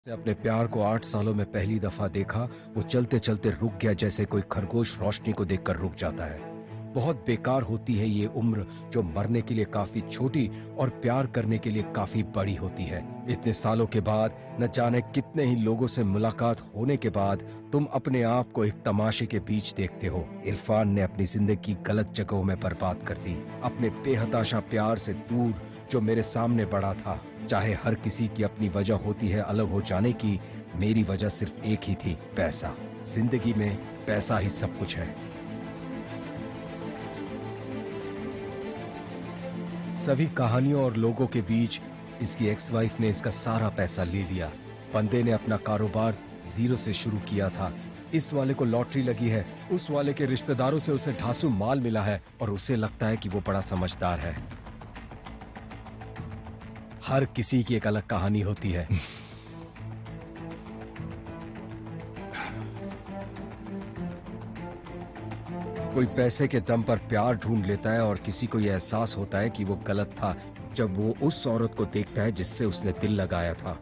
उसने अपने प्यार को 8 सालों में पहली दफा देखा। वो चलते चलते रुक गया, जैसे कोई खरगोश रोशनी को देखकर रुक जाता है। बहुत बेकार होती है ये उम्र, जो मरने के लिए काफी छोटी और प्यार करने के लिए काफी बड़ी होती है। इतने सालों के बाद, न जाने कितने ही लोगों से मुलाकात होने के बाद, तुम अपने आप को एक तमाशे के बीच देखते हो। इरफान ने अपनी जिंदगी गलत जगहों में बर्बाद कर दी, अपने बेहताशा प्यार से दूर जो मेरे सामने पड़ा था। चाहे हर किसी की अपनी वजह होती है अलग हो जाने की, मेरी वजह सिर्फ एक ही थी, पैसा। जिंदगी में पैसा ही सब कुछ है। सभी कहानियों और लोगों के बीच इसकी एक्स वाइफ ने इसका सारा पैसा ले लिया। बंदे ने अपना कारोबार जीरो से शुरू किया था। इस वाले को लॉटरी लगी है, उस वाले के रिश्तेदारों से उसे ढांसू माल मिला है और उसे लगता है कि वो बड़ा समझदार है। हर किसी की एक अलग कहानी होती है। कोई पैसे के दम पर प्यार ढूंढ लेता है और किसी को यह एहसास होता है कि वो गलत था जब वो उस औरत को देखता है जिससे उसने दिल लगाया था।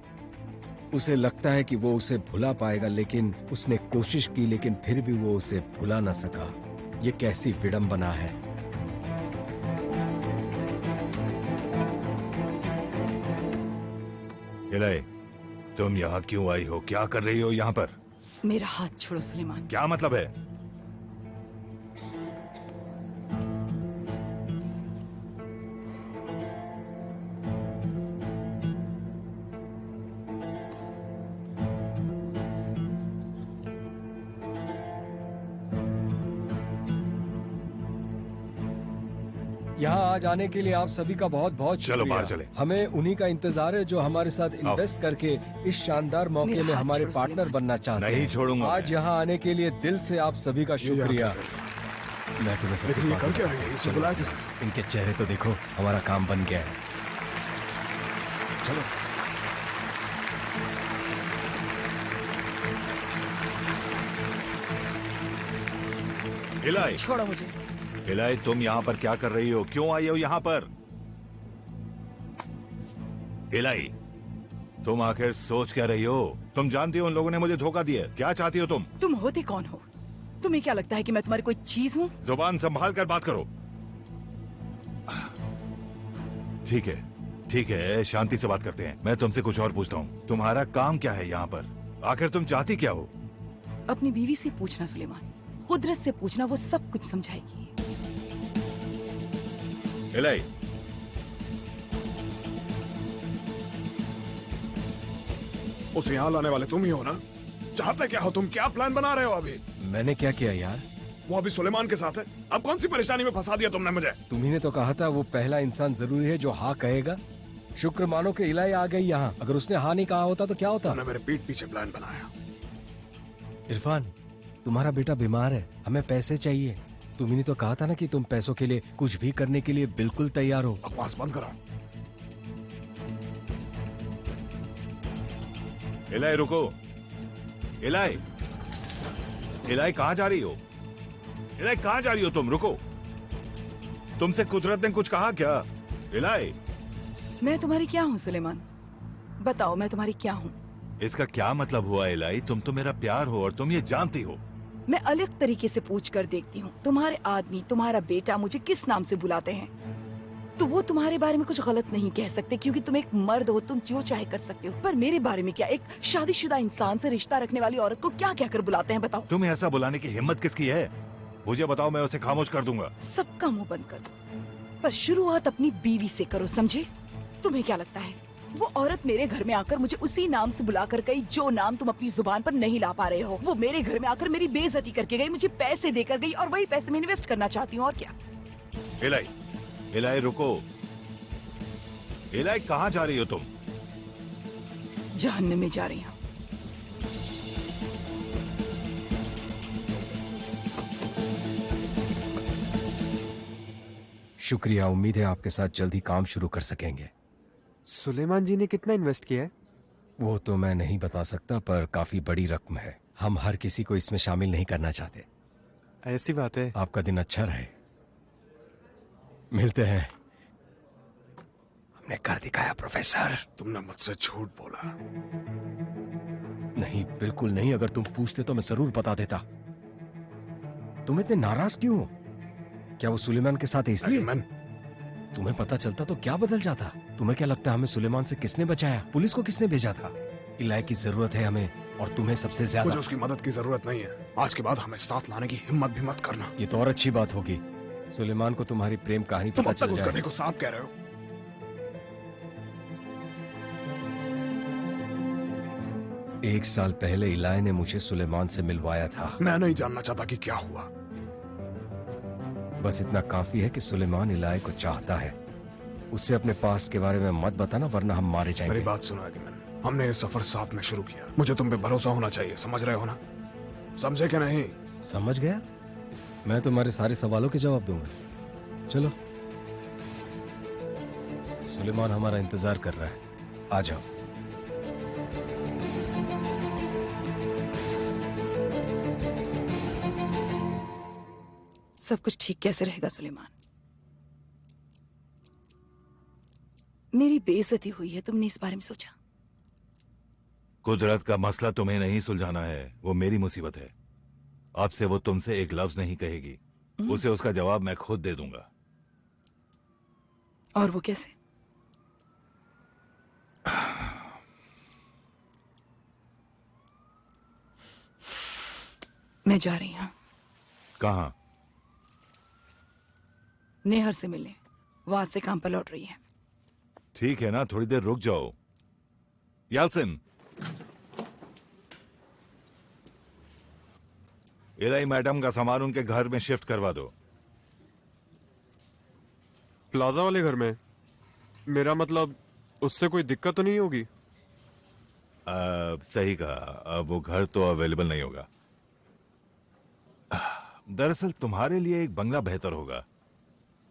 उसे लगता है कि वो उसे भुला पाएगा, लेकिन उसने कोशिश की, लेकिन फिर भी वो उसे भुला न सका। ये कैसी विडंबना है। इलाही, तुम यहाँ क्यों आई हो? क्या कर रही हो यहाँ पर? मेरा हाथ छोड़ो सुलेमान। क्या मतलब है? यहाँ आ जाने के लिए आप सभी का बहुत बहुत चलो शुक्रिया। बाहर चले। हमें उन्हीं का इंतजार है जो हमारे साथ इन्वेस्ट करके इस शानदार मौके मेरा में हाथ हमारे छोड़ो पार्टनर सुलेमान। बनना चाहते हैं। नहीं छोड़ूंगा आज मैं। यहाँ आने के लिए दिल से आप सभी का शुक्रिया। मैं तुम्हें सब लेकिन ये कर क्या रही है? इसे बुलाया किसने? इनके चेहरे तो देखो, हमारा काम बन गया है। चलो। इलाही, छोड़ो मुझे। इलाही, तुम यहाँ पर क्या कर रही हो? क्यों आई हो यहाँ पर? इलाही, तुम आखिर सोच क्या रही हो? तुम जानती हो उन लोगों ने मुझे धोखा दिया। क्या चाहती हो तुम? तुम होते कौन हो? तुम्हें क्या लगता है कि मैं तुम्हारी कोई चीज हूँ? जुबान संभाल कर बात करो। ठीक है, शांति से बात करते हैं। मैं तुमसे कुछ और पूछता हूँ। तुम्हारा काम क्या है यहाँ पर? आखिर तुम चाहती क्या हो? अपनी बीवी से पूछना सुलेमान, कुदरत से पूछना, वो सब कुछ समझाएगी। इलाही, उसे यहाँ लाने वाले तुम ही हो ना? चाहते क्या हो तुम? क्या प्लान बना रहे हो अभी? मैंने क्या किया यार? वो अभी सुलेमान के साथ है। अब कौन सी परेशानी में फंसा दिया तुमने मुझे? तुम्ही ने तो कहा था वो पहला इंसान जरूरी है जो हाँ कहेगा। शुक्र मानो कि इलाही आ गई यहाँ। अगर उसने हाँ नहीं कहा होता तो क्या होता? तुमने मेरे पीठ पीछे प्लान बनाया। इरफान, तुम्हारा बेटा बीमार है, हमें पैसे चाहिए। तुम्ही ने तो कहा था ना कि तुम पैसों के लिए कुछ भी करने के लिए बिल्कुल तैयार हो। बकवास बंद करो। इलाही रुको। इलाही, इलाही कहाँ जा रही हो? इलाही कहाँ जा रही हो तुम? रुको। तुमसे कुदरत ने कुछ कहा क्या? इलाही, मैं तुम्हारी क्या हूँ सुलेमान? बताओ, मैं तुम्हारी क्या हूँ? इसका क्या मतलब हुआ इलाही? तुम तो मेरा प्यार हो और तुम ये जानती हो। मैं अलग तरीके से पूछ कर देखती हूँ। तुम्हारे आदमी, तुम्हारा बेटा मुझे किस नाम से बुलाते हैं, तो वो तुम्हारे बारे में कुछ गलत नहीं कह सकते, क्योंकि तुम एक मर्द हो, तुम जो चाहे कर सकते हो। पर मेरे बारे में क्या? एक शादीशुदा इंसान से रिश्ता रखने वाली औरत को क्या क्या कर बुलाते हैं, बताओ। तुम्हें ऐसा बुलाने की हिम्मत किसकी है? मुझे बताओ, मैं उसे खामोश कर दूंगा। सबका मुंह बंद कर दो, पर शुरुआत अपनी बीवी से करो, समझे? तुम्हें क्या लगता है वो औरत मेरे घर में आकर मुझे उसी नाम से बुलाकर गई जो नाम तुम अपनी जुबान पर नहीं ला पा रहे हो? वो मेरे घर में आकर मेरी बेइज्जती करके गई, मुझे पैसे देकर गई, और वही पैसे मैं इन्वेस्ट करना चाहती हूँ, और क्या। इलाही, इलाही रुको। इलाही, कहाँ जा रही हो तुम? जहन्नम में जा रही हूँ। शुक्रिया, उम्मीद है आपके साथ जल्दी काम शुरू कर सकेंगे। सुलेमान जी ने कितना इन्वेस्ट किया है? वो तो मैं नहीं बता सकता, पर काफी बड़ी रकम है। हम हर किसी को इसमें शामिल नहीं करना चाहते। ऐसी बात है। आपका दिन अच्छा रहे। मिलते हैं। तुमने कर दिखाया प्रोफेसर। तुमने मुझसे झूठ बोला। नहीं, बिल्कुल नहीं। अगर तुम पूछते तो मैं जरूर बता देता। तुम इतने नाराज क्यों हो? क्या वो सुलेमान के साथ है इसलिए? अयमन, तुम्हें पता चलता तो क्या बदल जाता? तुम्हें क्या लगता है हमें सुलेमान से किसने बचाया? पुलिस को किसने भेजा था? इलाही की जरूरत है हमें, और तुम्हें सबसे ज्यादा। मुझे उसकी मदद की जरूरत नहीं है। आज के बाद हमें साथ लाने की हिम्मत भी मत करना। ये तो और अच्छी बात होगी। सुलेमान को तुम्हारी प्रेम कहानी तुम पता अब तक चल उस जाए। गधे को सांप कह रहे हो। एक साल पहले इलाही ने मुझे सुलेमान से मिलवाया था। मैं नहीं जानना चाहता कि क्या हुआ। बस इतना काफी है कि सुलेमान इलाही को चाहता है। उससे अपने पास्ट के बारे में मत बताना, वरना हम मारे मेरी जाएंगे। बात सुनो अयमन, हमने ये सफर साथ में शुरू किया। मुझे तुम पे भरोसा होना चाहिए, समझ रहे हो ना? समझे कि नहीं? समझ गया? मैं तुम्हारे सारे सवालों के जवाब दूंगा। चलो, सुलेमान हमारा इंतजार कर रहा है। आ जाओ। सब कुछ ठीक कैसे रहेगा सुलेमान? मेरी बेइज्जती हुई है, तुमने इस बारे में सोचा? कुदरत का मसला तुम्हें नहीं सुलझाना है, वो मेरी मुसीबत है। अब से वो तुमसे एक लफ्ज नहीं कहेगी। उसे उसका जवाब मैं खुद दे दूंगा। और वो कैसे? मैं जा रही हूं। कहाँ? नेहर से मिलने। वहां से काम पर लौट रही है। ठीक है ना, थोड़ी देर रुक जाओ। यालसिन, इलाही मैडम का सामान उनके घर में शिफ्ट करवा दो। प्लाजा वाले घर में? मेरा मतलब उससे कोई दिक्कत तो नहीं होगी? सही कहा, अब वो घर तो अवेलेबल नहीं होगा। दरअसल तुम्हारे लिए एक बंगला बेहतर होगा,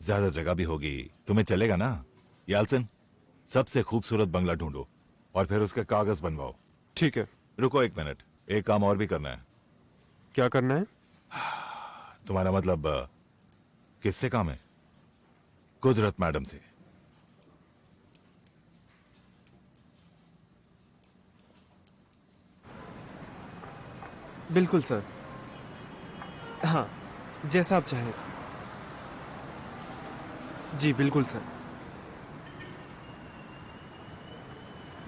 ज्यादा जगह भी होगी। तुम्हें चलेगा ना? यालसिन, सबसे खूबसूरत बंगला ढूंढो और फिर उसके कागज बनवाओ। ठीक है। रुको एक मिनट, एक काम और भी करना है। क्या करना है? तुम्हारा मतलब किससे काम है? कुदरत मैडम से। बिल्कुल सर। हाँ, जैसा आप चाहें। जी बिल्कुल सर।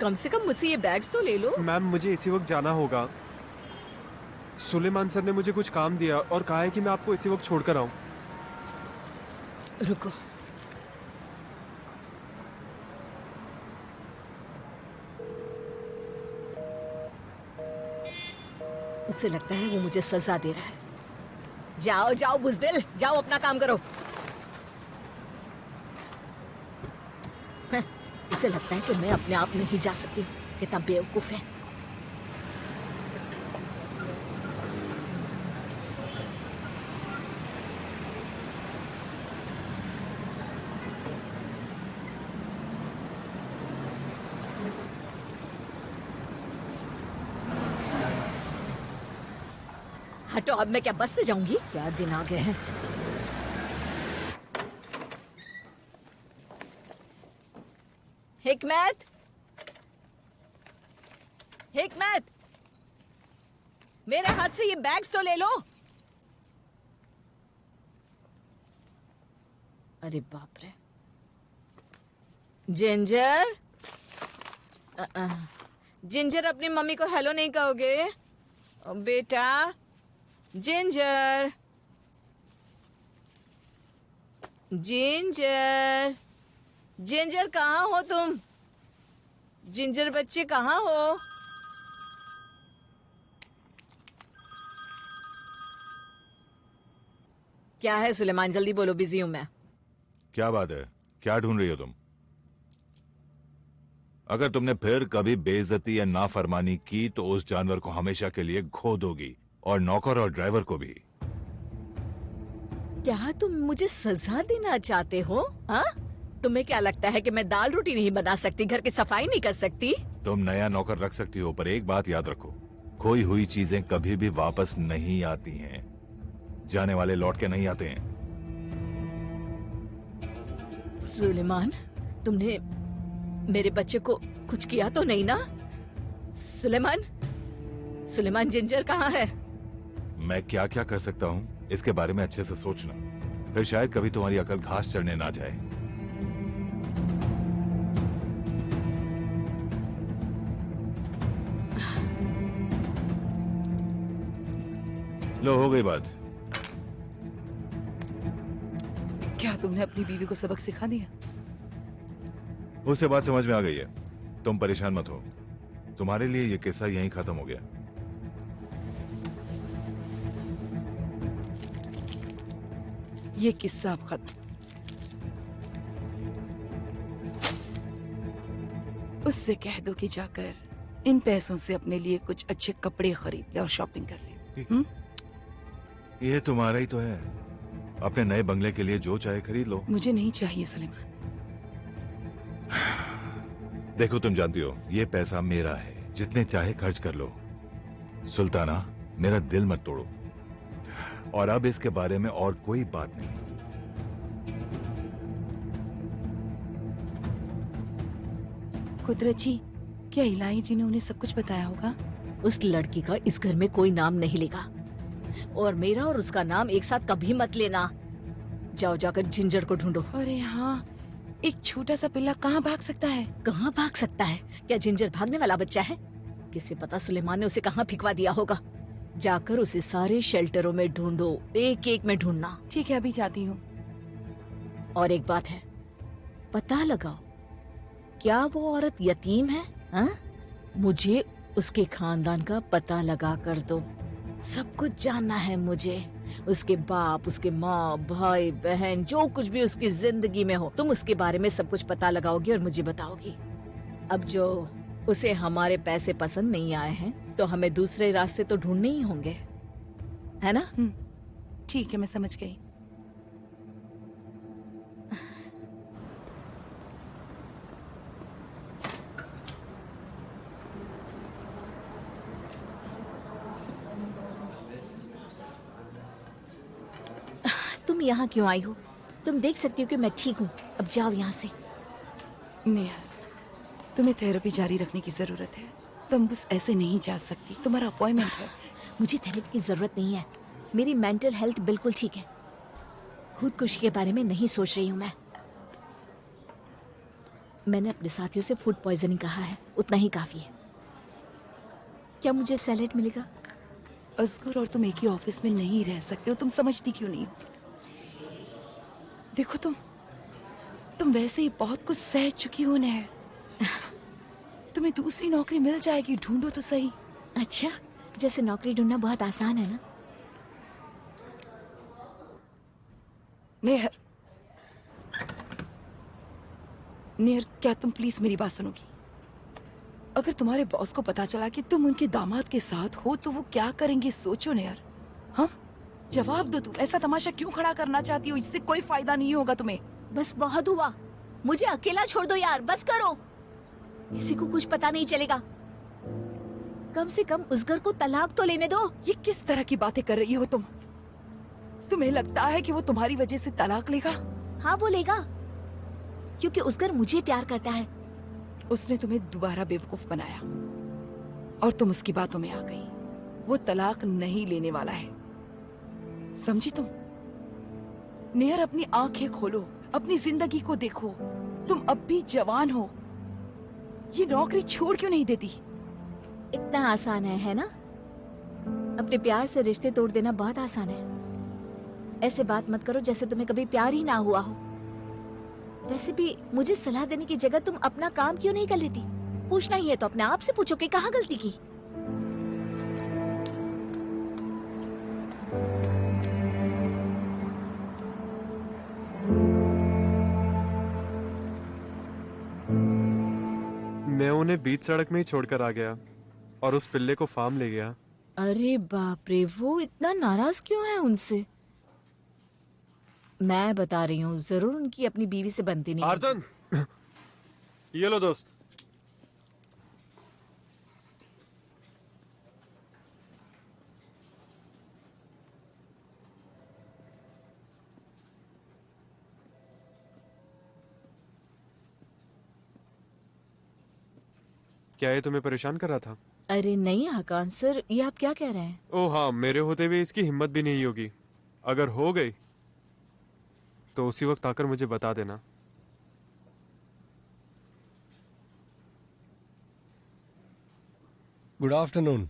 कम से कम मुझसे ये बैग्स तो ले लो। मैम, मुझे इसी वक्त जाना होगा। सुलेमान सर ने मुझे कुछ काम दिया और कहा है कि मैं आपको इसी वक्त छोड़कर आऊं। रुको, उसे लगता है वो मुझे सजा दे रहा है। जाओ जाओ बुज़दिल, जाओ अपना काम करो। उसे लगता है कि मैं अपने आप नहीं जा सकती। कितना बेवकूफ है। हटो, अब मैं क्या बस से जाऊंगी? क्या दिन आ गए हैं। हिकमत, हिकमत, मेरे हाथ से ये बैग्स तो ले लो। अरे बाप रे। जिंजर, जिंजर, अपनी मम्मी को हेलो नहीं कहोगे? बेटा जिंजर, जिंजर, जिंजर कहाँ हो तुम? जिंजर बच्चे कहाँ हो? क्या है सुलेमान, जल्दी बोलो, बिजी हूं मैं। क्या बात है? क्या ढूंढ रही हो तुम? अगर तुमने फिर कभी बेइज्जती या नाफरमानी की तो उस जानवर को हमेशा के लिए खो दोगी, और नौकर और ड्राइवर को भी। क्या तुम मुझे सजा देना चाहते हो? हाँ? तुम्हें क्या लगता है कि मैं दाल रोटी नहीं बना सकती, घर की सफाई नहीं कर सकती? तुम नया नौकर रख सकती हो, पर एक बात याद रखो, खोई हुई चीजें कभी भी वापस नहीं आती हैं। जाने वाले लौट के नहीं आते हैं। सुलेमान, तुमने मेरे बच्चे को कुछ किया तो नहीं ना? सुलेमान, सुलेमान जिंजर कहाँ है? मैं क्या क्या कर सकता हूँ इसके बारे में अच्छे से सोचना, फिर शायद कभी तुम्हारी अकल घास चढ़ने ना जाए। लो, हो गई बात। क्या तुमने अपनी बीवी को सबक सिखा दिया? उससे बात समझ में आ गई है। तुम परेशान मत हो, तुम्हारे लिए ये किस्सा यहीं खत्म हो गया। ये किस्सा अब खत्म। उससे कह दो कि जाकर इन पैसों से अपने लिए कुछ अच्छे कपड़े खरीद ले और शॉपिंग कर ले। ये तुम्हारा ही तो है, अपने नए बंगले के लिए जो चाहे खरीद लो। मुझे नहीं चाहिए सुलेमान। देखो, तुम जानती हो ये पैसा मेरा है, जितने चाहे खर्च कर लो। सुल्ताना, मेरा दिल मत तोड़ो, और अब इसके बारे में और कोई बात नहीं। कुदरत जी, क्या इलाही जी ने उन्हें सब कुछ बताया होगा? उस लड़की का इस घर में कोई नाम नहीं लेगा, और मेरा और उसका नाम एक साथ कभी मत लेना। जाओ जाकर जिंजर को ढूंढो। अरे हाँ, एक छोटा सा पिल्ला कहाँ भाग सकता है? कहाँ भाग सकता है? क्या जिंजर भागने वाला बच्चा है? किसे पता सुलेमान ने उसे कहाँ फिकवा दिया होगा। जाकर उसे सारे शेल्टरों में ढूंढो, एक एक में ढूंढना। ठीक है, अभी जाती हूँ। और एक बात है, पता लगाओ क्या वो औरत यतीम है? हाँ? मुझे उसके खानदान का पता लगा कर दो। सब कुछ जानना है मुझे, उसके बाप, उसके माँ, भाई, बहन, जो कुछ भी उसकी जिंदगी में हो, तुम उसके बारे में सब कुछ पता लगाओगी और मुझे बताओगी। अब जो उसे हमारे पैसे पसंद नहीं आए हैं, तो हमें दूसरे रास्ते तो ढूंढने ही होंगे, है ना? ठीक है, मैं समझ गई। तुम यहाँ क्यों आई हो? तुम देख सकती हो कि मैं ठीक हूँ। अब जाओ यहाँ से। नेहा, तुम्हें थेरेपी जारी रखने की जरूरत है। तुम बस ऐसे नहीं जा सकती, तुम्हारा अपॉइंटमेंट है। मुझे थेरेपी की जरूरत नहीं है, मेरी मेंटल हेल्थ बिल्कुल ठीक है। खुदकुशी के बारे में नहीं सोच रही हूँ मैं। मैंने अपने साथियों से फूड पॉइजनिंग कहा है, उतना ही काफी है। क्या मुझे सैलेड मिलेगा? असगर और तुम एक ही ऑफिस में नहीं रह सकते हो, तुम समझती क्यों नहीं हो? देखो, तुम वैसे ही बहुत कुछ सह चुकी हो नेहा। तुम्हें दूसरी नौकरी मिल जाएगी, ढूंढो तो सही। अच्छा, जैसे नौकरी ढूंढना बहुत आसान है ना? नेहर, नेहर, क्या तुम प्लीज मेरी बात सुनोगी? अगर तुम्हारे बॉस को पता चला कि तुम उनके दामाद के साथ हो, तो वो क्या करेंगे? सोचो नेहर। हाँ, जवाब दो। तुम ऐसा तमाशा क्यों खड़ा करना चाहती हो? इससे कोई फायदा नहीं होगा तुम्हें। बस बहुत हुआ, मुझे अकेला छोड़ दो यार, बस करो। किसी को कुछ पता नहीं चलेगा। कम से कम उस घर को तलाक तो लेने दो। ये किस तरह की बातें कर रही हो तुम? तुम्हें लगता है कि वो तुम्हारी वजह से तलाक लेगा? हाँ, वो लेगा, क्योंकि उस घर मुझे प्यार करता है। उसने तुम्हें दोबारा बेवकूफ बनाया और तुम उसकी बातों में आ गई। वो तलाक नहीं लेने वाला है, समझी तुम? नेहर, अपनी आंखें खोलो, अपनी जिंदगी को देखो। तुम अब भी जवान हो, ये नौकरी छोड़ क्यों नहीं देती? इतना आसान है ना? अपने प्यार से रिश्ते तोड़ देना बहुत आसान है। ऐसे बात मत करो जैसे तुम्हें कभी प्यार ही ना हुआ हो। वैसे भी मुझे सलाह देने की जगह तुम अपना काम क्यों नहीं कर लेती? पूछना ही है तो अपने आप से पूछो कि कहाँ गलती की। मैं उन्हें बीच सड़क में ही छोड़कर आ गया और उस पिल्ले को फार्म ले गया। अरे बाप रे, वो इतना नाराज क्यों है उनसे? मैं बता रही हूँ, जरूर उनकी अपनी बीवी से बनती नहीं। आर्तन, ये लो दोस्त। क्या ये तुम्हें परेशान कर रहा था? अरे नहीं हकान सर, ये आप क्या कह रहे हैं? ओह हाँ, मेरे होते हुए इसकी हिम्मत भी नहीं होगी। अगर हो गई तो उसी वक्त आकर मुझे बता देना। Good afternoon.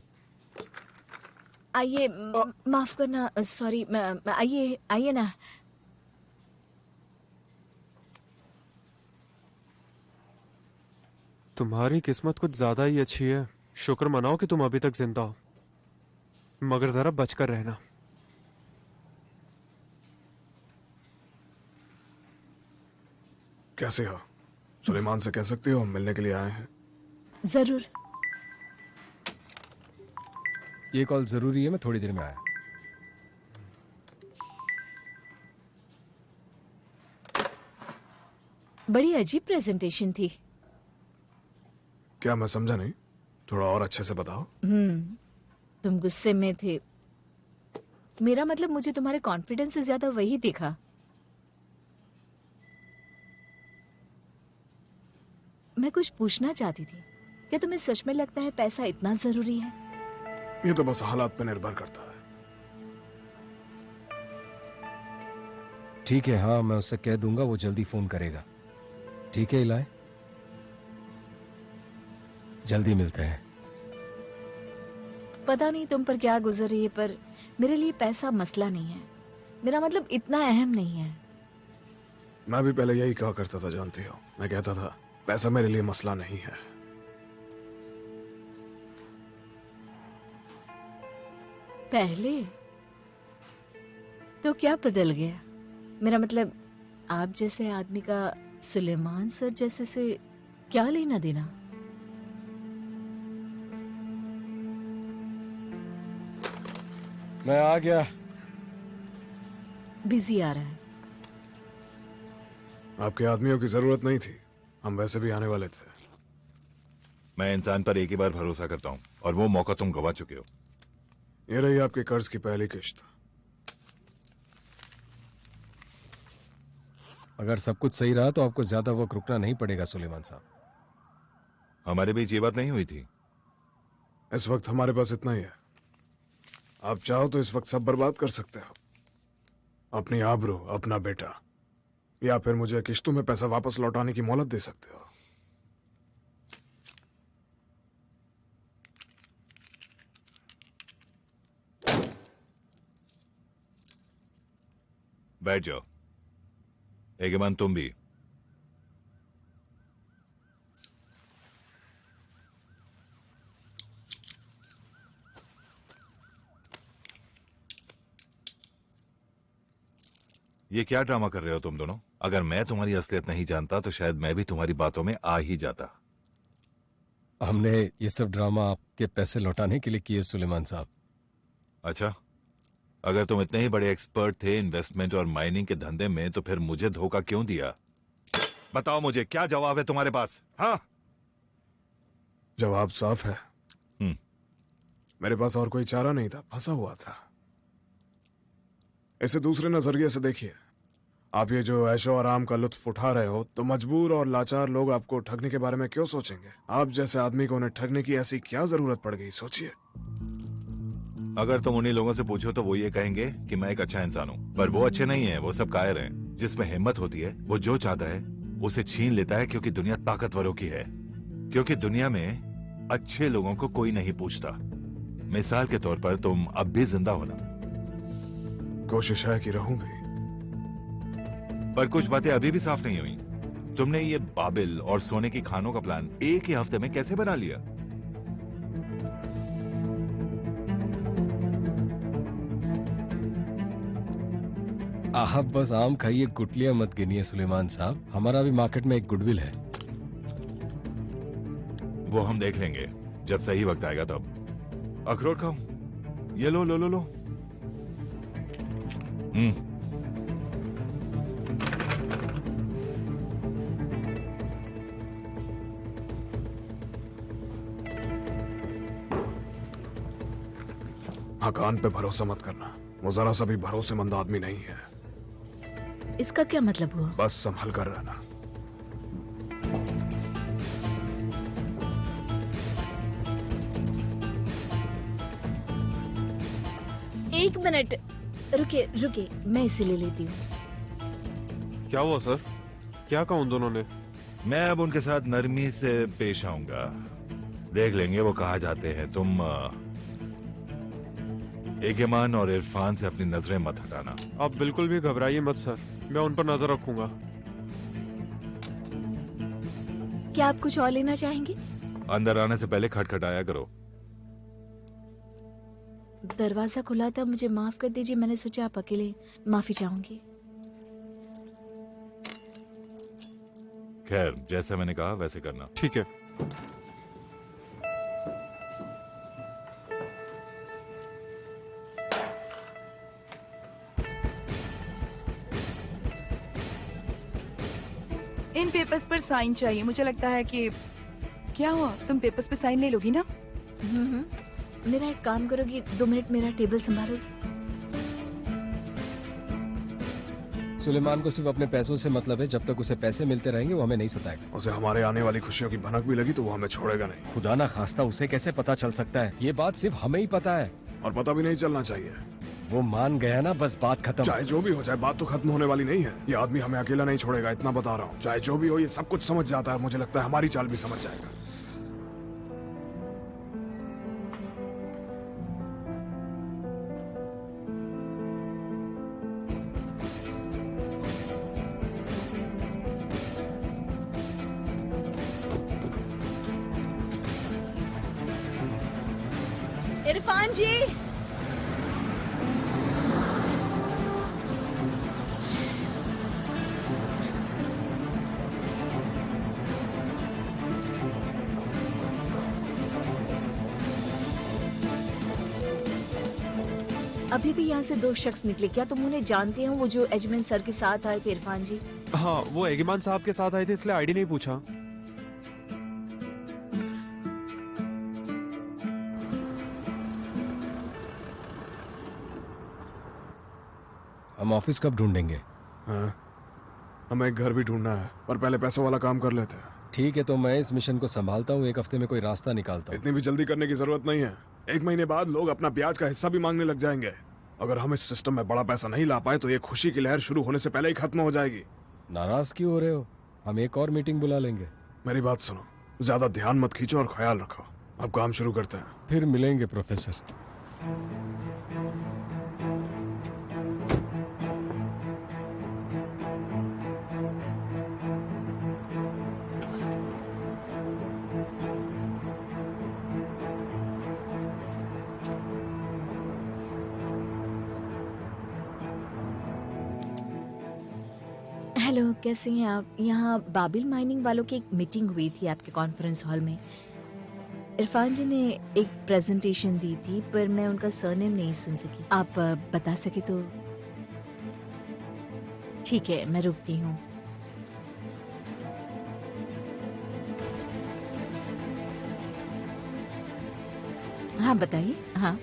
आइए, माफ करना, सॉरी, आइए आइए ना। तुम्हारी किस्मत कुछ ज्यादा ही अच्छी है। शुक्र मनाओ कि तुम अभी तक जिंदा हो, मगर जरा बचकर रहना। कैसे हो? सुलेमान से कह सकती हो हम मिलने के लिए आए हैं। जरूर। ये कॉल जरूरी है, मैं थोड़ी देर में आया। बड़ी अजीब प्रेजेंटेशन थी। क्या मैं समझा नहीं, थोड़ा और अच्छे से बताओ। तुम गुस्से में थे। मेरा मतलब मुझे तुम्हारे कॉन्फिडेंस से ज्यादा वही दिखा। मैं कुछ पूछना चाहती थी, क्या तुम्हें सच में लगता है पैसा इतना जरूरी है? ये तो बस हालात पे निर्भर करता है। ठीक है, हाँ मैं उससे कह दूंगा, वो जल्दी फोन करेगा। ठीक है इलाय, जल्दी मिलते हैं। पता नहीं तुम पर क्या गुजर रही है, पर मेरे लिए पैसा मसला नहीं है। मेरा मतलब इतना अहम नहीं है। मैं भी पहले यही कहा करता था, जानती हो। मैं कहता था पैसा मेरे लिए मसला नहीं है। पहले तो क्या बदल गया? मेरा मतलब आप जैसे आदमी का सुलेमान सर जैसे से क्या लेना देना? मैं आ गया। बिजी आ रहा है। आपके आदमियों की जरूरत नहीं थी, हम वैसे भी आने वाले थे। मैं इंसान पर एक ही बार भरोसा करता हूँ और वो मौका तुम गवा चुके हो। ये रही आपके कर्ज की पहली किश्त। अगर सब कुछ सही रहा तो आपको ज्यादा वक्त रुकना नहीं पड़ेगा सुलेमान साहब। हमारे बीच ये बात नहीं हुई थी। इस वक्त हमारे पास इतना ही है। आप चाहो तो इस वक्त सब बर्बाद कर सकते हो, अपनी आबरू, अपना बेटा, या फिर मुझे किश्तों में पैसा वापस लौटाने की मोहलत दे सकते हो। बैठ जाओ। एगेमान तुम भी। ये क्या ड्रामा कर रहे हो तुम दोनों? अगर मैं तुम्हारी असलियत नहीं जानता तो शायद मैं भी तुम्हारी बातों में आ ही जाता। हमने ये सब ड्रामा आपके पैसे लौटाने के लिए किए सुलेमान साहब। अच्छा, अगर तुम इतने ही बड़े एक्सपर्ट थे इन्वेस्टमेंट और माइनिंग के धंधे में तो फिर मुझे धोखा क्यों दिया? बताओ मुझे, क्या जवाब है तुम्हारे पास? हाँ, जवाब साफ है। मेरे पास और कोई चारा नहीं था, फंसा हुआ था। इसे दूसरे नजरिए से देखिए। आप ये जो ऐशो आराम का लुत्फ उठा रहे हो, तो मजबूर और लाचार लोग आपको ठगने के बारे में क्यों सोचेंगे? आप जैसे आदमी को उन्हें ठगने की ऐसी क्या जरूरत पड़ गई, सोचिए। अगर तुम उन्हीं लोगों से पूछो तो वो ये कहेंगे कि मैं एक अच्छा इंसान हूँ, पर वो अच्छे नहीं है, वो सब कायर हैं। जिसमें हिम्मत होती है वो जो चाहता है उसे छीन लेता है, क्योंकि दुनिया ताकतवरों की है। क्योंकि दुनिया में अच्छे लोगों को कोई नहीं पूछता। मिसाल के तौर पर तुम अब भी जिंदा हो ना? कोशिश है कि रहूं भी। पर कुछ बातें अभी भी साफ नहीं हुई। तुमने ये बाबिल और सोने की खानों का प्लान एक ही हफ्ते में कैसे बना लिया? आप बस आम खाइए, गुटलियां मत गिनिए सुलेमान साहब। हमारा भी मार्केट में एक गुडविल है। वो हम देख लेंगे जब सही वक्त आएगा तब। अखरोट खाओ, ये लो लो लो लो। हकान पे भरोसा मत करना, वो जरा सा भी भरोसेमंद आदमी नहीं है। इसका क्या मतलब हुआ? बस संभल कर रहना। एक मिनट, रुके रुके, मैं इसे ले लेती हूँ। क्या हुआ सर? क्या कहा उन दोनों ने? मैं अब उनके साथ नरमी से पेश आऊंगा, देख लेंगे वो कहाँ जाते हैं। तुम एगेमान और इरफान से अपनी नजरें मत हटाना। आप बिल्कुल भी घबराइए मत सर, मैं उन पर नजर रखूंगा। क्या आप कुछ और लेना चाहेंगे? अंदर आने से पहले खटखटाया करो। दरवाजा खुला था, मुझे माफ कर दीजिए, मैंने सोचा आप अकेले। माफी चाहूंगी। खैर, जैसे मैंने कहा वैसे करना। ठीक है। इन पेपर्स पर साइन चाहिए। मुझे लगता है कि क्या हुआ, तुम पेपर्स पे साइन ले लोगी ना? मेरा एक काम करोगी, 2 मिनट मेरा टेबल संभालोगी? सुलेमान को सिर्फ अपने पैसों से मतलब है। जब तक उसे पैसे मिलते रहेंगे वो हमें नहीं सताएगा। उसे हमारे आने वाली खुशियों की भनक भी लगी तो वो हमें छोड़ेगा नहीं। खुदा ना खास्ता उसे कैसे पता चल सकता है? ये बात सिर्फ हमें ही पता है। और पता भी नहीं चलना चाहिए। वो मान गया ना, बस बात खत्म। चाहे जो भी हो जाए, बात तो खत्म होने वाली नहीं है। ये आदमी हमें अकेला नहीं छोड़ेगा, इतना बता रहा हूँ। चाहे जो भी हो, ये सब कुछ समझ जाता है। मुझे लगता है हमारी चाल भी समझ जाएगा। इरफान जी, अभी भी यहाँ से 2 शख्स निकले। क्या तुम उन्हें जानते हो? वो जो एजमन सर के साथ आए थे, इरफान जी। हाँ, वो एगेमान साहब के साथ आए थे, इसलिए आईडी नहीं पूछा। हम ऑफिस कब ढूंढेंगे? हाँ, हमें एक घर भी ढूंढना है, पर पहले पैसों वाला काम कर लेते हैं। ठीक है, तो मैं इस मिशन को संभालता हूँ। 1 हफ्ते में कोई रास्ता निकालता हूँ। इतनी भी जल्दी करने की जरूरत नहीं है। 1 महीने बाद लोग अपना ब्याज का हिस्सा भी मांगने लग जाएंगे। अगर हम इस सिस्टम में बड़ा पैसा नहीं ला पाए तो ये खुशी की लहर शुरू होने से पहले ही खत्म हो जाएगी। नाराज क्यों हो रहे हो? हम एक और मीटिंग बुला लेंगे। मेरी बात सुनो, ज्यादा ध्यान मत खींचो और ख्याल रखो। अब काम शुरू करते हैं। फिर मिलेंगे प्रोफेसर। हेलो, कैसे हैं आप? यहाँ बाबिल माइनिंग वालों की एक मीटिंग हुई थी आपके कॉन्फ्रेंस हॉल में। इरफान जी ने एक प्रेजेंटेशन दी थी, पर मैं उनका सरनेम नहीं सुन सकी। आप बता सके तो? ठीक है, मैं रुकती हूँ। हाँ बताइए। हाँ,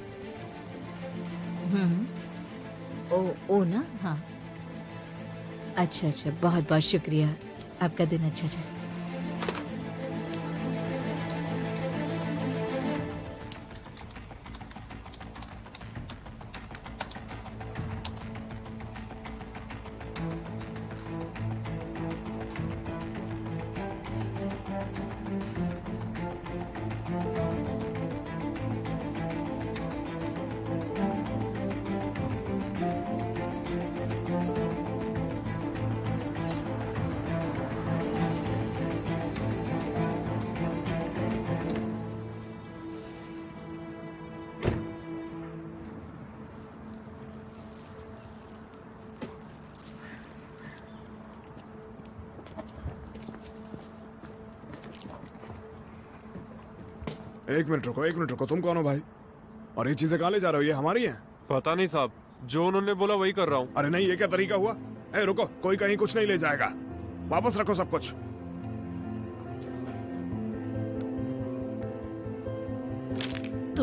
ओ ना, हाँ। अच्छा अच्छा, बहुत बहुत शुक्रिया। आपका दिन अच्छा जाए। एक मिनट रुको। तुम कौन हो भाई? और ये चीजें कहाँ ले जा रहे हो? ये हमारी हैं? पता नहीं साहब, जो उन्होंने बोला वही कर रहा हूँ। अरे नहीं, ये क्या तरीका हुआ? रुको, कोई कहीं कुछ नहीं ले जाएगा। वापस रखो सब कुछ।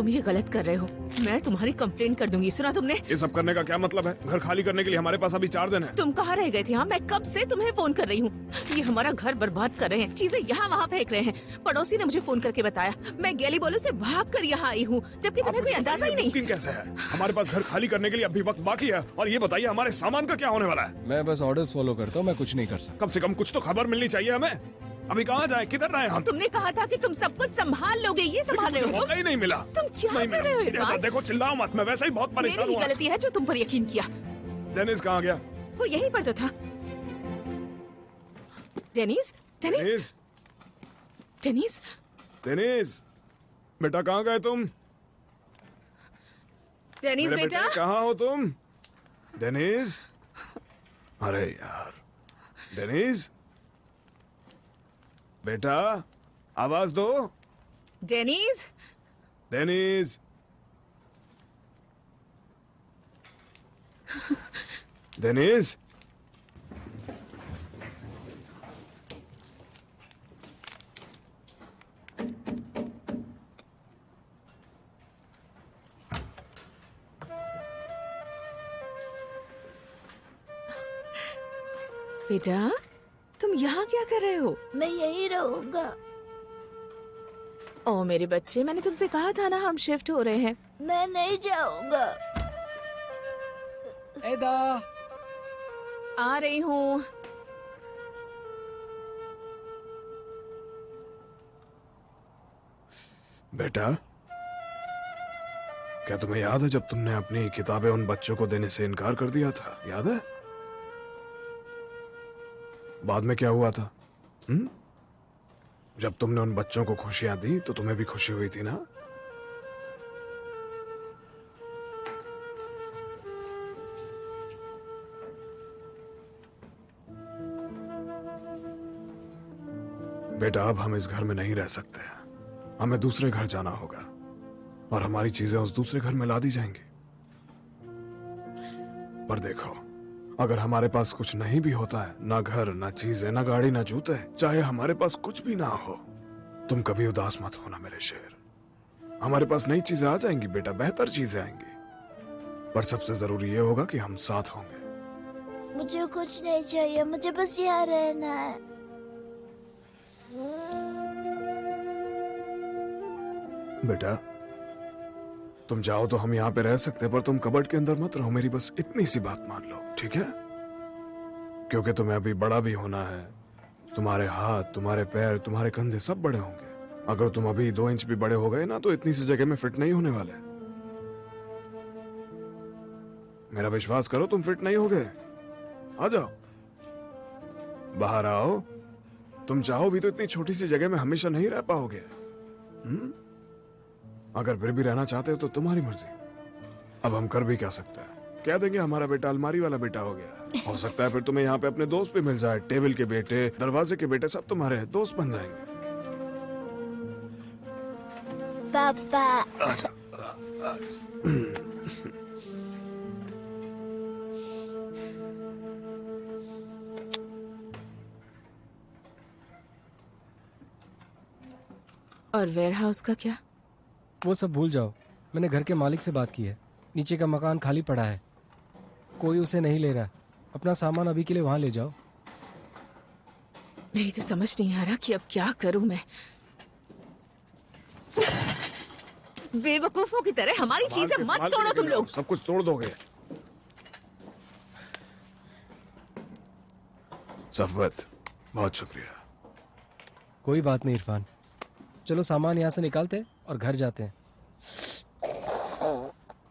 तुम ये गलत कर रहे हो। मैं तुम्हारी कंप्लेंट कर दूंगी। सुना तुमने? ये सब करने का क्या मतलब है? घर खाली करने के लिए हमारे पास अभी 4 दिन है। तुम कहाँ रह गए थे? हाँ, मैं कब से तुम्हें फोन कर रही हूँ। ये हमारा घर बर्बाद कर रहे हैं, चीजें यहाँ वहाँ फेंक रहे हैं। पड़ोसी ने मुझे फोन करके बताया, मैं गैली बोलो से भाग कर यहाँ आई हूँ, जबकि तुम्हें कोई अंदाजा ही नहीं। मुमकिन कैसे है? हमारे पास घर खाली करने के लिए अभी वक्त बाकी है। और ये बताइए हमारे सामान का क्या होने वाला है? मैं बस ऑर्डर्स फॉलो करता हूँ, मैं कुछ नहीं कर सकता। कम से कम कुछ तो खबर मिलनी चाहिए हमें। अभी कहाँ जाए, किधर रहे हम? तुमने कहा था कि तुम सब कुछ संभाल लोगे, ये संभाल रहे हो मौका ही नहीं मिला। तुम क्या नहीं कर रहे हो मिला। इरफान? देखो चिल्लाओ मत, मैं वैसे ही बहुत परेशान मेरी हूँ। ही गलती है जो तुम पर यकीन किया। डेनिस कहाँ गया? वो यहीं पर तो था। Dennis, Dennis, Dennis, Dennis, Dennis, बेटा कहाँ गए तुम? डेनिस मेरे बेटा। बेटे कहाँ हो तुम? डेनिस, अरे यार, डेनिस, बेटा आवाज दो। डेनिस, डेनिस, डेनिस, बेटा तुम यहाँ क्या कर रहे हो? मैं यही रहूंगा। ओ मेरे बच्चे, मैंने तुमसे कहा था ना हम शिफ्ट हो रहे हैं। मैं नहीं जाऊंगा। एदा, आ रही हूँ। बेटा क्या तुम्हें याद है जब तुमने अपनी किताबें उन बच्चों को देने से इनकार कर दिया था? याद है? बाद में क्या हुआ था? जब तुमने उन बच्चों को खुशियां दी तो तुम्हें भी खुशी हुई थी ना? बेटा अब हम इस घर में नहीं रह सकते हैं। हमें दूसरे घर जाना होगा और हमारी चीजें उस दूसरे घर में ला दी जाएंगी। पर देखो, अगर हमारे पास कुछ नहीं भी होता है, ना घर, ना चीजें, ना गाड़ी, ना जूते, चाहे हमारे पास कुछ भी ना हो, तुम कभी उदास मत होना मेरे शेर। हमारे पास नई चीजें आ जाएंगी बेटा, बेहतर चीजें आएंगी। पर सबसे जरूरी ये होगा कि हम साथ होंगे। मुझे कुछ नहीं चाहिए, मुझे बस यहाँ रहना है। बेटा तुम चाहो तो हम यहाँ पे रह सकते हैं, पर तुम कबर्ड के अंदर मत रहो। मेरी बस इतनी सी बात मान लो, ठीक है? क्योंकि तुम्हें अभी बड़ा भी होना है। तुम्हारे हाथ, तुम्हारे पैर, तुम्हारे कंधे सब बड़े होंगे। अगर तुम अभी 2 इंच भी बड़े हो गए ना तो इतनी सी जगह में फिट नहीं होने वाले। मेरा विश्वास करो, तुम फिट नहीं होगे। आ जाओ, बाहर आओ। तुम चाहो भी तो इतनी छोटी सी जगह में हमेशा नहीं रह पाओगे। अगर फिर भी रहना चाहते हो तो तुम्हारी मर्जी। अब हम कर भी क्या सकते हैं? कह देंगे हमारा बेटा अलमारी वाला बेटा हो गया। हो सकता है फिर तुम्हें यहाँ पे अपने दोस्त भी मिल जाए। टेबल के बेटे, दरवाजे के बेटे सब तुम्हारे दोस्त बन जाएंगे। पापा, आजा, और वेयरहाउस का क्या? वो सब भूल जाओ। मैंने घर के मालिक से बात की है। नीचे का मकान खाली पड़ा है, कोई उसे नहीं ले रहा। अपना सामान अभी के लिए वहां ले जाओ। मेरी तो समझ नहीं आ रहा कि अब क्या करूं मैं। बेवकूफों की तरह हमारी चीजें मत तोड़ो तुम लोग। सब कुछ तोड़ दोगे। सफवत, बहुत शुक्रिया। कोई बात नहीं इरफान, चलो सामान यहाँ से निकालते हैं और घर जाते हैं।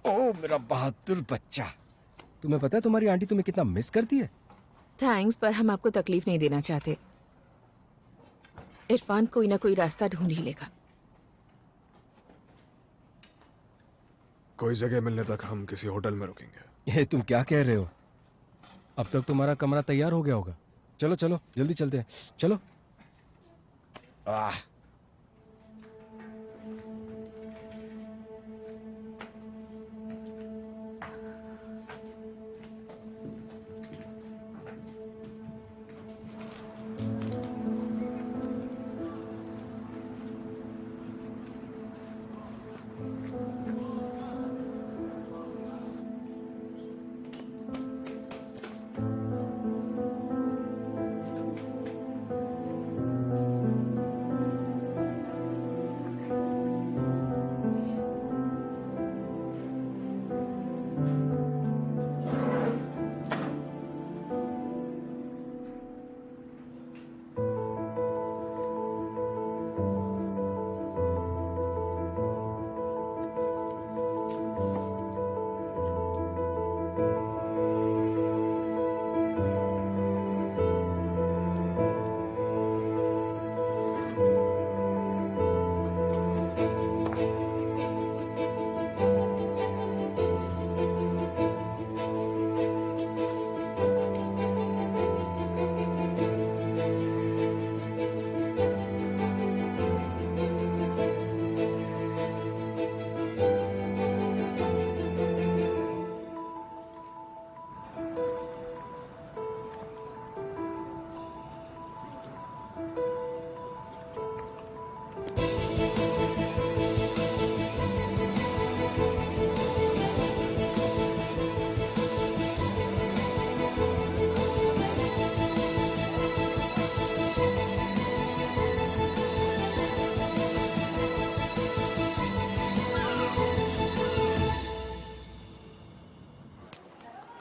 ओ मेरा बहादुर बच्चा, तुम्हें पता है तुम्हारी आंटी तुम्हें कितना मिस करती है? थैंक्स, पर हम आपको तकलीफ नहीं देना चाहते। इरफान कोई ना कोई रास्ता ढूंढ ही लेगा। कोई जगह मिलने तक हम किसी होटल में रुकेंगे। ये तुम क्या कह रहे हो? अब तक तुम्हारा कमरा तैयार हो गया होगा। चलो चलो जल्दी चलते हैं, चलो। आह,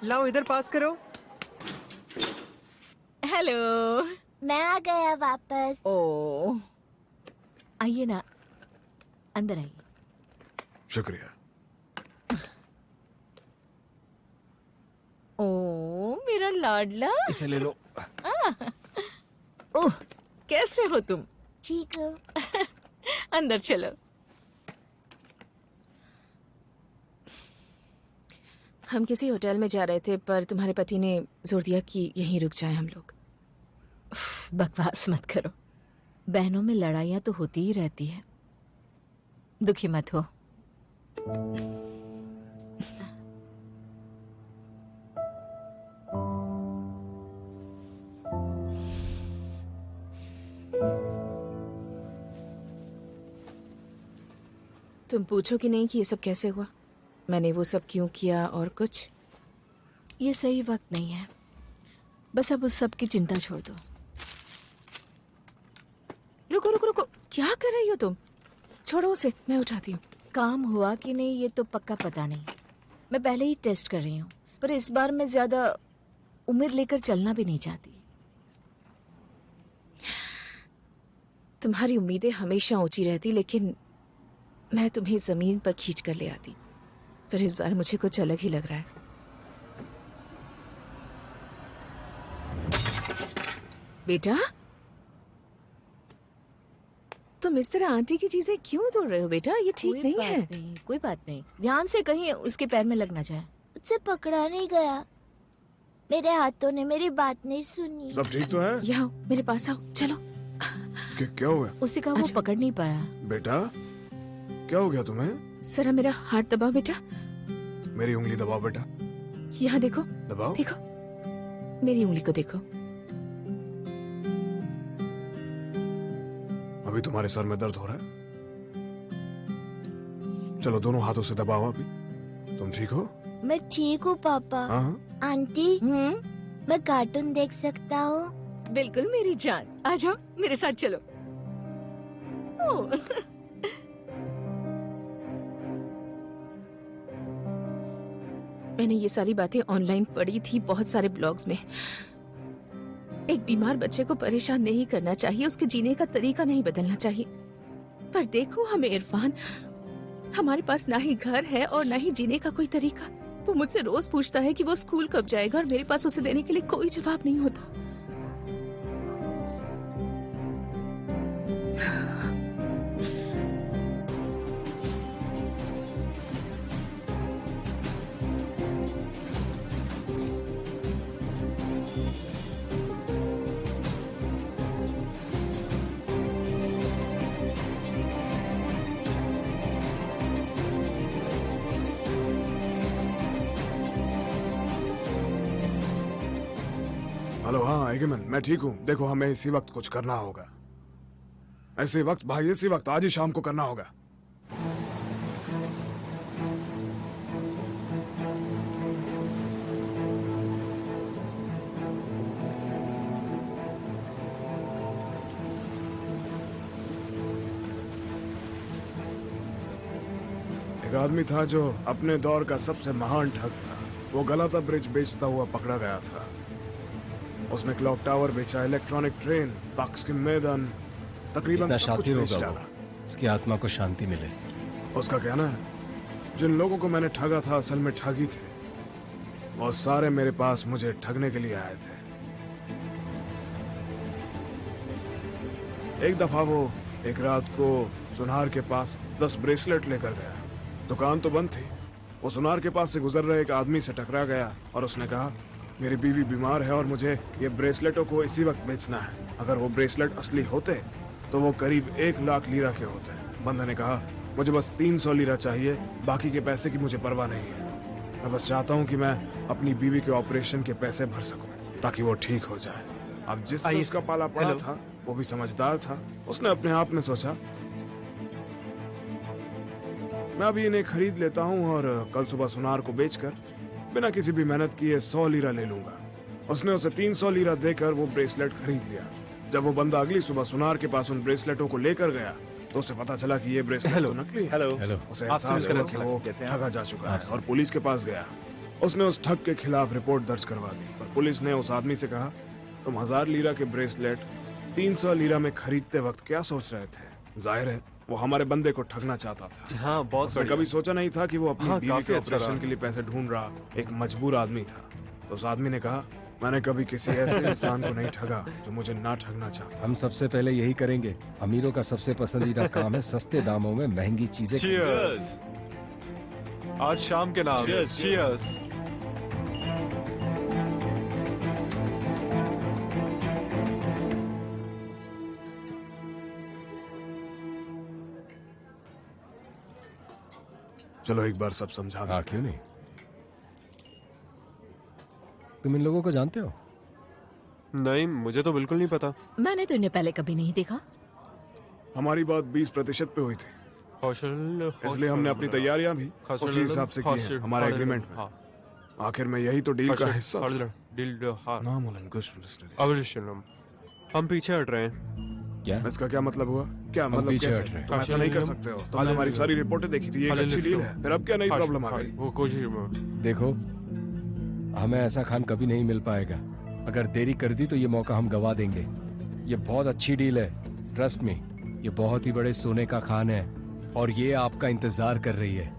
लाओ इधर पास करो। हेलो। मैं आ गया वापस। ओ, आइए ना, अंदर आइए। शुक्रिया। ओ मेरा लाडला। इसे ले लो। ओह, कैसे हो तुम? ठीक हो? अंदर चलो। हम किसी होटल में जा रहे थे पर तुम्हारे पति ने जोर दिया कि यहीं रुक जाएं हम लोग। बकवास मत करो। बहनों में लड़ाइयाँ तो होती ही रहती है। दुखी मत हो। तुम पूछोगे नहीं कि ये सब कैसे हुआ, मैंने वो सब क्यों किया और कुछ? ये सही वक्त नहीं है। बस अब उस सब की चिंता छोड़ दो। रुको रुको रुको, क्या कर रही हो तुम? छोड़ो उसे, मैं उठाती हूँ। काम हुआ कि नहीं ये तो पक्का पता नहीं। मैं पहले ही टेस्ट कर रही हूँ, पर इस बार मैं ज्यादा उम्मीद लेकर चलना भी नहीं चाहती। तुम्हारी उम्मीदें हमेशा ऊंची रहती, लेकिन मैं तुम्हें जमीन पर खींच कर ले आती। पर इस बार मुझे कुछ अलग ही लग रहा है। बेटा, तुम इस तरह आंटी की चीजें क्यों तोड़ रहे हो बेटा? ये ठीक नहीं है। कोई बात नहीं। ध्यान से कहीं उसके पैर में लग ना जाए। मुझसे पकड़ा नहीं गया। मेरे हाथों ने मेरी बात नहीं सुनी। सब ठीक तो है? यहाँ आओ, मेरे पास आओ, चलो। क्या हुआ? उसने कहा वो अच्छा। पकड़ नहीं पाया। बेटा, क्या हो गया तुम्हें? जरा मेरा हाथ दबाओ बेटा। मेरी उंगली दबाओ बेटा। यहाँ देखो, दबाओ। देखो, मेरी उंगली को देखो। अभी तुम्हारे सर में दर्द हो रहा है? चलो दोनों हाथों से दबाओ अभी। तुम ठीक हो? मैं ठीक हूँ पापा। हाँ हाँ। आंटी, मैं कार्टून देख सकता हूँ? बिल्कुल मेरी जान, आ जाओ मेरे साथ चलो। ओह, मैंने ये सारी बातें ऑनलाइन पढ़ी थी, बहुत सारे ब्लॉग्स में। एक बीमार बच्चे को परेशान नहीं करना चाहिए, उसके जीने का तरीका नहीं बदलना चाहिए। पर देखो हमें इरफान, हमारे पास ना ही घर है और ना ही जीने का कोई तरीका। वो मुझसे रोज पूछता है कि वो स्कूल कब जाएगा और मेरे पास उसे देने के लिए कोई जवाब नहीं होता। हेलो, हाँ एगमन, मैं ठीक हूँ। देखो हमें इसी वक्त कुछ करना होगा। ऐसे वक्त भाई, इसी वक्त आज ही शाम को करना होगा। एक आदमी था जो अपने दौर का सबसे महान ठग था। वो गलाता ब्रिज बेचता हुआ पकड़ा गया था। उसने क्लॉक टावर बेचा, इलेक्ट्रॉनिक ट्रेन, तख्त के मैदान, तकरीबन इतना सब कुछ शातिर बेच होगा डाला। वो, उसकी आत्मा को शांति मिले। उसका कहना है जिन लोगों को मैंने ठगा था असल में ठगी थे। वो सारे मेरे पास मुझे ठगने के लिए आए थे। एक दफा वो एक रात को सुनार के पास 10 ब्रेसलेट लेकर गया। दुकान तो बंद थी। वो सुनार के पास से गुजर रहे एक आदमी से टकरा गया और उसने कहा, मेरी बीवी बीमार है और मुझे ये ब्रेसलेटों को इसी वक्त बेचना है। अगर वो ब्रेसलेट असली होते तो वो करीब 1 लाख लीरा के होते। बंदे ने कहा, मुझे बस 300 लीरा चाहिए, बाकी के पैसे की मुझे परवाह नहीं है। मैं बस चाहता हूँ कि मैं अपनी बीवी के ऑपरेशन के पैसे भर सकूं ताकि वो ठीक हो जाए। अब जिससे उसका पाला पड़ा था वो भी समझदार था। उसने अपने आप में सोचा, मैं अभी इन्हें खरीद लेता हूँ और कल सुबह सुनार को बेचकर बिना किसी भी मेहनत किए 100 लीरा ले लूंगा। उसने उसे 300 लीरा देकर वो ब्रेसलेट खरीद लिया। जब वो बंदा अगली सुबह सुनार के पास उन ब्रेसलेटों को लेकर गया तो उसे पता चला कि ये ब्रेसलेट तो नकली है। हेलो। हेलो। उसे आपसे एहसास मिलकर हुआ अच्छा कि वो कैसे हैं ठगा जा चुका है और पुलिस के पास गया। उसने उस ठग के खिलाफ रिपोर्ट दर्ज करवा दी, पर पुलिस ने उस आदमी से कहा, तुम 1000 लीरा के ब्रेसलेट 300 लीरा में खरीदते वक्त क्या सोच रहे थे? जाहिर है वो हमारे बंदे को ठगना चाहता था। हाँ, बहुत उसने बढ़िया। कभी सोचा नहीं था कि वो अपनी हाँ, बीवी काफी के अच्छा ऑपरेशन रहा। के लिए पैसे ढूंढ रहा एक मजबूर आदमी था। तो उस आदमी ने कहा, मैंने कभी किसी ऐसे इंसान को नहीं ठगा जो मुझे ना ठगना चाहता। हम सबसे पहले यही करेंगे। अमीरों का सबसे पसंदीदा काम है सस्ते दामों में महंगी चीजें। Cheers! आज शाम के नाम Cheers, Cheers! चलो एक बार सब समझा हाँ, देते क्यों नहीं? तुम इन लोगों को जानते हो? नहीं, मुझे तो बिल्कुल नहीं पता। मैंने तो इन्हें पहले कभी नहीं देखा। हमारी बात 20% पे हुई थी, इसलिए हमने अपनी तैयारियां भी उसी हिसाब से की हैं हमारे एग्रीमेंट में। आखिर में यही तो डील का हिस्सा था। नामुमकिन कुछ पुलिस हम पीछे हट रहे हैं। क्या? इसका क्या मतलब हुआ? क्या मतलब पीछे कैसे? हट रहे हैं। तुम ऐसा नहीं कर सकते हो। तुमने हमारी सारी रिपोर्टें देखी थी, ये एक अच्छी डील है। फिर अब क्या नई प्रॉब्लम आ गई? वो कोशिश में। देखो, हमें ऐसा खान कभी नहीं मिल पाएगा। अगर देरी कर दी तो ये मौका हम गवा देंगे। ये बहुत अच्छी डील है, ट्रस्ट मी। ये बहुत ही बड़े सोने का खान है और ये आपका इंतजार कर रही है।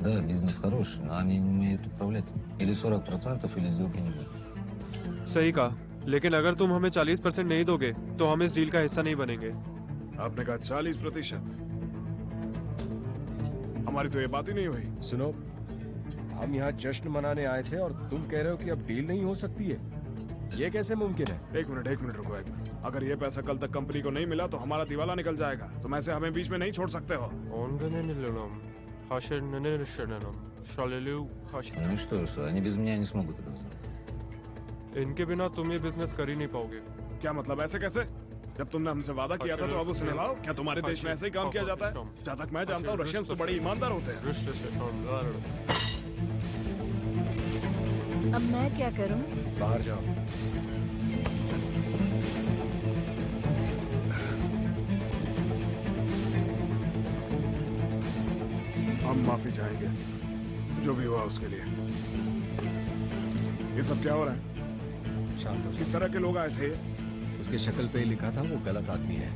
Да, бизнес хороший, но они не умеют управлять. Или 40%, или сделки не будет. सही कहा, लेकिन अगर तुम हमें 40% नहीं दोगे तो हम इस डील का हिस्सा नहीं बनेंगे। आपने कहा 40%। हमारी तो ये बात ही नहीं हुई। सुनो, हम यहाँ जश्न मनाने आए थे और तुम कह रहे हो कि अब डील नहीं हो सकती है। ये कैसे मुमकिन है? एक मिनट रुको, एक मिनट। अगर ये पैसा कल तक कंपनी को नहीं मिला तो हमारा दिवाला निकल जाएगा। तुम ऐसे हमें बीच में नहीं छोड़ सकते हो। Ну что ж, они без меня не смогут это сделать. इनके बिना तुम ये बिजनेस कर ही नहीं पाओगे। क्या मतलब? ऐसे कैसे? जब तुमने हमसे वादा किया था तो अब उसे निभाओ। क्या तुम्हारे देश में ऐसे ही काम किया जाता है? जहाँ तक मैं जानता हूँ रशियंस तो बड़े ईमानदार होते हैं। अब मैं क्या करूं? बाहर जाओ। हम माफी चाहेंगे जो भी हुआ उसके लिए। ये सब क्या हो रहा है? शांत हो किस तरह के लोग आए थे? उसके शक्ल पे ही लिखा था वो गलत आदमी है।